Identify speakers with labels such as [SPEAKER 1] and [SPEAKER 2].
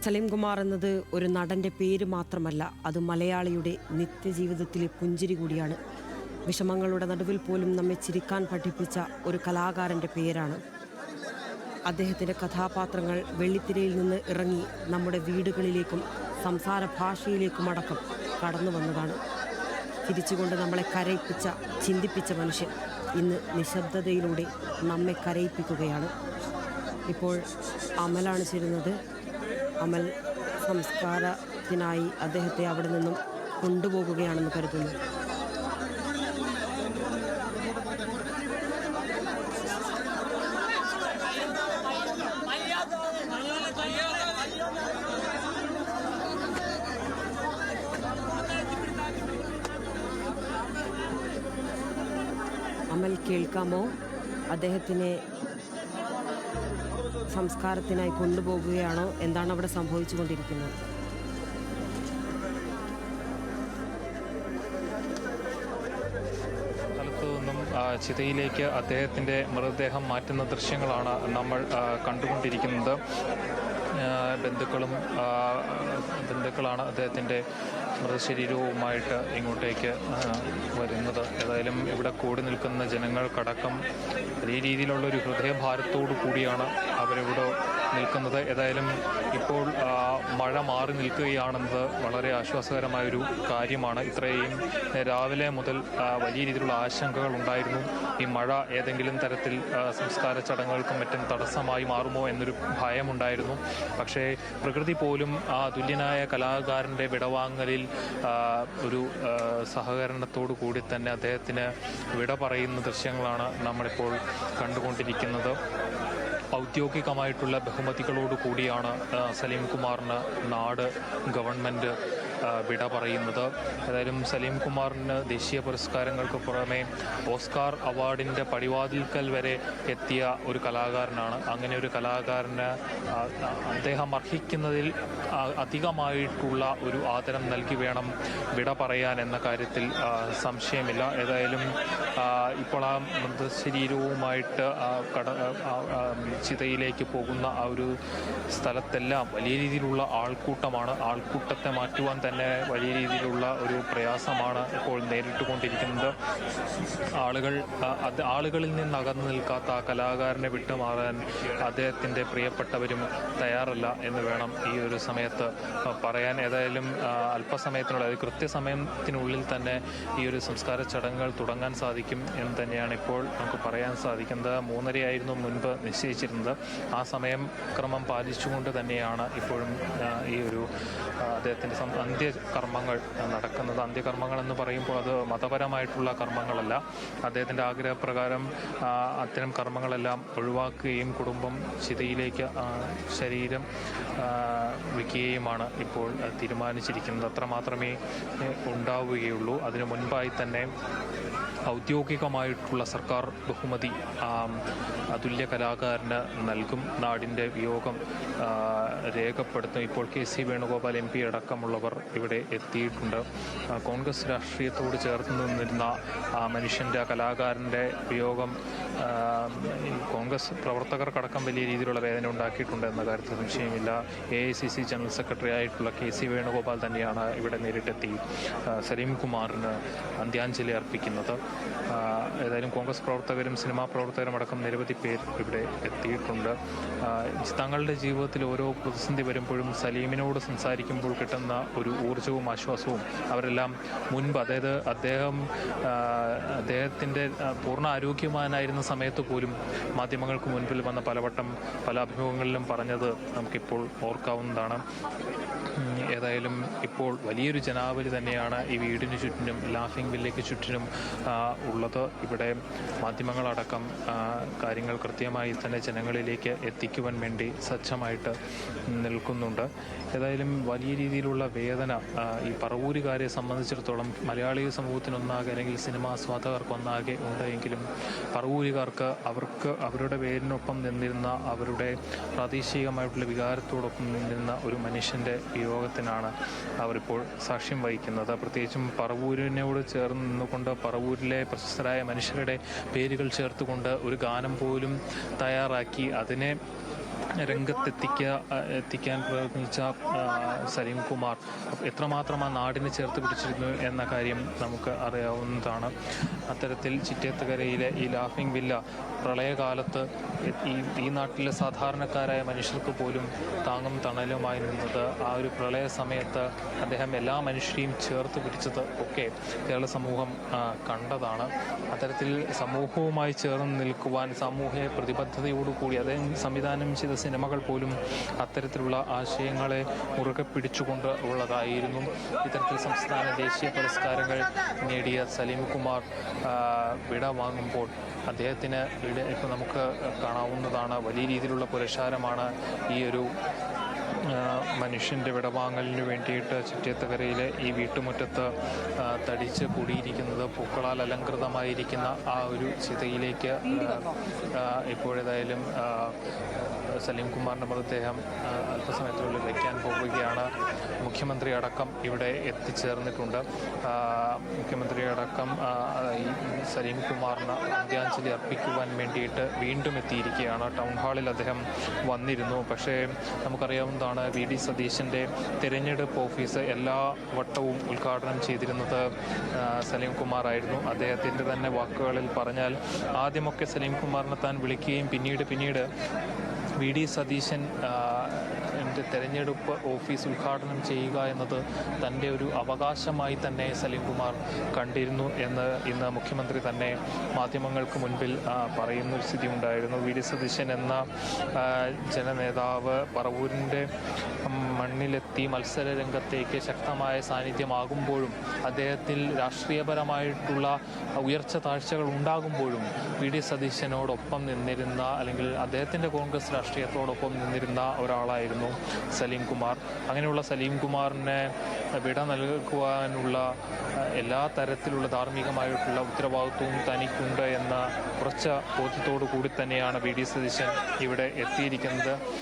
[SPEAKER 1] സലീം കുമാർ എന്നത് ഒരു നടൻ്റെ പേര് മാത്രമല്ല, അത് മലയാളിയുടെ നിത്യജീവിതത്തിലെ പുഞ്ചിരി കൂടിയാണ്. വിഷമങ്ങളുടെ നടുവിൽ പോലും നമ്മെ ചിരിക്കാൻ പഠിപ്പിച്ച ഒരു കലാകാരൻ്റെ പേരാണ്. അദ്ദേഹത്തിൻ്റെ കഥാപാത്രങ്ങൾ വെള്ളിത്തിരയിൽ നിന്ന് ഇറങ്ങി നമ്മുടെ വീടുകളിലേക്കും സംസാര ഭാഷയിലേക്കുമടക്കം കടന്നു വന്നതാണ്. ചിരിച്ചുകൊണ്ട് നമ്മളെ കരയിപ്പിച്ച, ചിന്തിപ്പിച്ച മനുഷ്യൻ ഇന്ന് നിശബ്ദതയിലൂടെ നമ്മെ കരയിപ്പിക്കുകയാണ്. ഇപ്പോൾ അമലാണ് ചേരുന്നത്. അമൽ സംസ്കാരത്തിനായി അദ്ദേഹത്തെ അവിടെ നിന്നും കൊണ്ടുപോകുകയാണെന്ന് കരുതുന്നു. അമൽ, കേൾക്കാമോ? അദ്ദേഹത്തിനെ സംസ്കാരത്തിനായി കൊണ്ടുപോകുകയാണോ? എന്താണ് അവിടെ സംഭവിച്ചുകൊണ്ടിരിക്കുന്നത്?
[SPEAKER 2] സ്ഥലത്തു നിന്നും ചിതയിലേക്ക് അദ്ദേഹത്തിൻ്റെ മൃതദേഹം മാറ്റുന്ന ദൃശ്യങ്ങളാണ് നമ്മൾ കണ്ടുകൊണ്ടിരിക്കുന്നത്. ബന്ധുക്കളാണ് അദ്ദേഹത്തിൻ്റെ മൃതശരീരവുമായിട്ട് ഇങ്ങോട്ടേക്ക് വരുന്നത്. ഏതായാലും ഇവിടെ കൂടി നിൽക്കുന്ന ജനങ്ങൾക്കടക്കം വലിയ രീതിയിലുള്ളൊരു ഹൃദയഭാരത്തോടു കൂടിയാണ് അവരിവിടെ നിൽക്കുന്നത്. ഏതായാലും ഇപ്പോൾ മഴ മാറി നിൽക്കുകയാണെന്നത് വളരെ ആശ്വാസകരമായൊരു കാര്യമാണ്. ഇത്രയും രാവിലെ മുതൽ വലിയ രീതിയിലുള്ള ആശങ്കകൾ ഉണ്ടായിരുന്നു. ഈ മഴ ഏതെങ്കിലും തരത്തിൽ സംസ്കാര ചടങ്ങുകൾക്കും മറ്റും തടസ്സമായി മാറുമോ എന്നൊരു ഭയമുണ്ടായിരുന്നു. പക്ഷേ പ്രകൃതി പോലും ആ തുല്യനായ കലാകാരൻ്റെ വിടവാങ്ങലിൽ ഒരു സഹകരണത്തോടു കൂടി തന്നെ അദ്ദേഹത്തിന് വിട പറയുന്ന ദൃശ്യങ്ങളാണ് നമ്മളിപ്പോൾ കണ്ടുകൊണ്ടിരിക്കുന്നത്. ഔദ്യോഗികമായിട്ടുള്ള ബഹുമതികളോട് കൂടിയാണ് സലീം കുമാറിന് നാട്, ഗവൺമെൻറ് വിട പറയുന്നത്. ഏതായാലും സലീം കുമാറിന് ദേശീയ പുരസ്കാരങ്ങൾക്ക് പുറമെ ഓസ്കാർ അവാർഡിൻ്റെ പടിവാതിൽക്കൽ വരെ എത്തിയ ഒരു കലാകാരനാണ്. അങ്ങനെ ഒരു കലാകാരന് അദ്ദേഹം അർഹിക്കുന്നതിൽ അധികമായിട്ടുള്ള ഒരു ആദരം നൽകി വേണം വിട പറയാൻ എന്ന കാര്യത്തിൽ സംശയമില്ല. ഏതായാലും ഇപ്പോൾ ആ മൃതശരീരവുമായിട്ട് ചിതയിലേക്ക് പോകുന്ന ആ ഒരു സ്ഥലത്തെല്ലാം വലിയ രീതിയിലുള്ള ആൾക്കൂട്ടമാണ്. ആൾക്കൂട്ടത്തെ മാറ്റുവാൻ തന്നെ വലിയ രീതിയിലുള്ള ഒരു പ്രയാസമാണ് ഇപ്പോൾ നേരിട്ടുകൊണ്ടിരിക്കുന്നത്. ആളുകളിൽ നിന്ന് അകന്നു നിൽക്കാത്ത ആ കലാകാരനെ വിട്ടുമാറാൻ അദ്ദേഹത്തിൻ്റെ പ്രിയപ്പെട്ടവരും തയ്യാറല്ല എന്ന് വേണം ഈ ഒരു സമയത്ത് പറയാൻ. ഏതായാലും അല്പസമയത്തിനുള്ളിൽ, അത് കൃത്യസമയത്തിനുള്ളിൽ തന്നെ ഈ ഒരു സംസ്കാര ചടങ്ങുകൾ തുടങ്ങാൻ സാധിക്കും എന്ന് തന്നെയാണ് ഇപ്പോൾ നമുക്ക് പറയാൻ സാധിക്കുന്നത്. 3:30 മുൻപ് നിശ്ചയിച്ചിരുന്നത്. ആ സമയം ക്രമം പാലിച്ചുകൊണ്ട് തന്നെയാണ് ഇപ്പോഴും ഈ ഒരു അദ്ദേഹത്തിൻ്റെ അന്ത്യകർമ്മങ്ങൾ നടക്കുന്നത്. അന്ത്യകർമ്മങ്ങൾ എന്ന് പറയുമ്പോൾ അത് മതപരമായിട്ടുള്ള കർമ്മങ്ങളല്ല. അദ്ദേഹത്തിൻ്റെ ആഗ്രഹപ്രകാരം അത്തരം കർമ്മങ്ങളെല്ലാം ഒഴിവാക്കുകയും കുടുംബം ചിതയിലേക്ക് ശരീരം വയ്ക്കുകയുമാണ് ഇപ്പോൾ തീരുമാനിച്ചിരിക്കുന്നത്. അത്രമാത്രമേ ഉണ്ടാവുകയുള്ളൂ. അതിനു മുൻപായി തന്നെ ഔദ്യോഗികമായിട്ടുള്ള സർക്കാർ ബഹുമതി അതുല്യ കലാകാരന് നൽകും. നാടിൻ്റെ വിയോഗം രേഖപ്പെടുത്തും. ഇപ്പോൾ KC വേണുഗോപാൽ MP അടക്കമുള്ളവർ ഇവിടെ എത്തിയിട്ടുണ്ട്. കോൺഗ്രസ് രാഷ്ട്രീയത്തോട് ചേർന്ന് നിന്നിരുന്ന ആ മനുഷ്യൻ്റെ, കലാകാരൻ്റെ വിയോഗം കോൺഗ്രസ് പ്രവർത്തകർക്കടക്കം വലിയ രീതിയിലുള്ള വേദന ഉണ്ടാക്കിയിട്ടുണ്ട് എന്ന കാര്യത്തിൽ സംശയമില്ല. AICC ജനറൽ സെക്രട്ടറി ആയിട്ടുള്ള KC വേണുഗോപാൽ തന്നെയാണ് ഇവിടെ നേരിട്ടെത്തി സലീം കുമാറിന് അന്ത്യാഞ്ജലി അർപ്പിക്കുന്നത്. ഏതായാലും കോൺഗ്രസ് പ്രവർത്തകരും സിനിമാ പ്രവർത്തകരും അടക്കം നിരവധി പേർ ഇവിടെ എത്തിയിട്ടുണ്ട്. തങ്ങളുടെ ജീവിതത്തിൽ ഓരോ പ്രതിസന്ധി വരുമ്പോഴും സലീമിനോട് സംസാരിക്കുമ്പോൾ കിട്ടുന്ന ഒരു ഊർജവും ആശ്വാസവും അവരെല്ലാം മുൻപ്, അതായത് അദ്ദേഹത്തിൻ്റെ പൂർണ്ണ ആരോഗ്യവാനായിരുന്ന സമയത്ത് പോലും മാധ്യമങ്ങൾക്ക് മുൻപിൽ വന്ന പല അഭിമുഖങ്ങളിലും പറഞ്ഞത് നമുക്കിപ്പോൾ ഓർക്കാവുന്നതാണ്. ഏതായാലും ഇപ്പോൾ വലിയൊരു ജനാവലി തന്നെയാണ് ഈ വീടിന് ചുറ്റിനും ലാഫിംഗ് വില്ലയ്ക്ക് ചുറ്റിനും ഉള്ളത്. ഇവിടെ മാധ്യമങ്ങളടക്കം കാര്യങ്ങൾ കൃത്യമായി തന്നെ ജനങ്ങളിലേക്ക് എത്തിക്കുവാൻ വേണ്ടി സജ്ജമായിട്ട് നിൽക്കുന്നുണ്ട്. ഏതായാലും വലിയ രീതിയിലുള്ള വേദന ഈ പറവൂരുകാരെ സംബന്ധിച്ചിടത്തോളം മലയാളി സമൂഹത്തിനൊന്നാകെ അല്ലെങ്കിൽ സിനിമാ ആസ്വാദകർക്കൊന്നാകെ ഉണ്ടെങ്കിലും പറവൂരുകാർക്ക് അവരുടെ പേരിനൊപ്പം നിന്നിരുന്ന, അവരുടെ പ്രാദേശികമായിട്ടുള്ള വികാരത്തോടൊപ്പം നിന്നിരുന്ന ഒരു മനുഷ്യൻ്റെ വിയോഗത്തിനാണ് അവരിപ്പോൾ സാക്ഷ്യം വഹിക്കുന്നത്. പ്രത്യേകിച്ചും പറവൂരിനോട് ചേർന്ന് നിന്നുകൊണ്ട് പറവൂരിലെ പ്രശസ്തരായ മനുഷ്യരുടെ പേരുകൾ ചേർത്തുകൊണ്ട് ഒരു ഗാനം പോലും തയ്യാറാക്കി അതിനെ എത്തിക്കാൻ പ്രയത്നിച്ച സലീം കുമാർ എത്രമാത്രം ആ നാടിനെ ചേർത്ത് പിടിച്ചിരുന്നു എന്ന കാര്യം നമുക്ക് അറിയാവുന്നതാണ്. അത്തരത്തിൽ ചിറ്റേത്തുകരയിലെ ഈ ലാഫിംഗ് വില്ല പ്രളയകാലത്ത് ഈ നാട്ടിലെ സാധാരണക്കാരായ മനുഷ്യർക്ക് പോലും താങ്ങും തണലുമായി നിന്നത്, ആ ഒരു പ്രളയ സമയത്ത് അദ്ദേഹം എല്ലാ മനുഷ്യരെയും ചേർത്ത് പിടിച്ചത് ഒക്കെ കേരള സമൂഹം കണ്ടതാണ്. അത്തരത്തിൽ സമൂഹവുമായി ചേർന്ന് നിൽക്കുവാൻ സാമൂഹ്യ പ്രതിബദ്ധതയോടുകൂടി അദ്ദേഹം സംവിധാനം ചെയ്ത സിനിമകൾ പോലും അത്തരത്തിലുള്ള ആശയങ്ങളെ മുറുകെ പിടിച്ചുകൊണ്ട് ഉള്ളതായിരുന്നു. ഇത്തരത്തിൽ സംസ്ഥാന ദേശീയ പുരസ്കാരങ്ങൾ നേടിയ സലീം കുമാർ വിട വാങ്ങുമ്പോൾ അദ്ദേഹത്തിന് ഇപ്പോൾ നമുക്ക് കാണാവുന്നതാണ്, വലിയ രീതിയിലുള്ള പുരസ്കാരമാണ് ഈ ഒരു മനുഷ്യൻ്റെ വിടവാങ്ങലിന് വേണ്ടിയിട്ട് ചിറ്റേത്തുകരയിലെ ഈ വീട്ടുമുറ്റത്ത് തടിച്ച് കൂടിയിരിക്കുന്നത്. പൂക്കളാൽ അലങ്കൃതമായിരിക്കുന്ന ആ ഒരു ചിതയിലേക്ക് ഇപ്പോഴേതായാലും സലീം കുമാറിൻ്റെ മൃതദേഹം അല്പസമയത്തിനുള്ളിൽ വയ്ക്കാൻ പോവുകയാണ്. മുഖ്യമന്ത്രി അടക്കം ഇവിടെ എത്തിച്ചേർന്നിട്ടുണ്ട്. മുഖ്യമന്ത്രി അടക്കം ഈ സലീം കുമാറിന് അന്ത്യാഞ്ജലി അർപ്പിക്കുവാൻ വേണ്ടിയിട്ട് വീണ്ടും എത്തിയിരിക്കുകയാണ്. ടൗൺ ഹാളിൽ അദ്ദേഹം വന്നിരുന്നു. പക്ഷേ നമുക്കറിയാവുന്നതാണ്, VD സതീശൻ്റെ തിരഞ്ഞെടുപ്പ് ഓഫീസ് എല്ലാ വട്ടവും ഉദ്ഘാടനം ചെയ്തിരുന്നത് സലീം കുമാർ ആയിരുന്നു. അദ്ദേഹത്തിൻ്റെ തന്നെ വാക്കുകളിൽ പറഞ്ഞാൽ, ആദ്യമൊക്കെ സലീം കുമാറിനെ താൻ വിളിക്കുകയും പിന്നീട് VD സതീശൻ തെരഞ്ഞെടുപ്പ് ഓഫീസ് ഉദ്ഘാടനം ചെയ്യുക എന്നത് തൻ്റെ ഒരു അവകാശമായി തന്നെ സലീം കുമാർ കണ്ടിരുന്നു എന്ന് ഇന്ന് മുഖ്യമന്ത്രി തന്നെ മാധ്യമങ്ങൾക്ക് മുൻപിൽ പറയുന്നൊരു സ്ഥിതി ഉണ്ടായിരുന്നു. VD സതീശൻ എന്ന ജനനേതാവ് പറവൂരിൻ്റെ മണ്ണിലെത്തി മത്സര രംഗത്തേക്ക് ശക്തമായ സാന്നിധ്യമാകുമ്പോഴും അദ്ദേഹത്തിൽ രാഷ്ട്രീയപരമായിട്ടുള്ള ഉയർച്ച താഴ്ചകൾ ഉണ്ടാകുമ്പോഴും VD സതീശനോടൊപ്പം നിന്നിരുന്ന, അല്ലെങ്കിൽ അദ്ദേഹത്തിൻ്റെ കോൺഗ്രസ് രാഷ്ട്രീയത്തോടൊപ്പം നിന്നിരുന്ന ഒരാളായിരുന്നു സലീം കുമാർ. അങ്ങനെയുള്ള സലീം കുമാറിനെ വിട നൽകുവാനുള്ള എല്ലാ തരത്തിലുള്ള ധാർമ്മികമായിട്ടുള്ള ഉത്തരവാദിത്വവും തനിക്കുണ്ട് എന്ന ഉറച്ച ബോധ്യത്തോടു കൂടി തന്നെയാണ് VD സതീശൻ ഇവിടെ എത്തിയിരിക്കുന്നത്.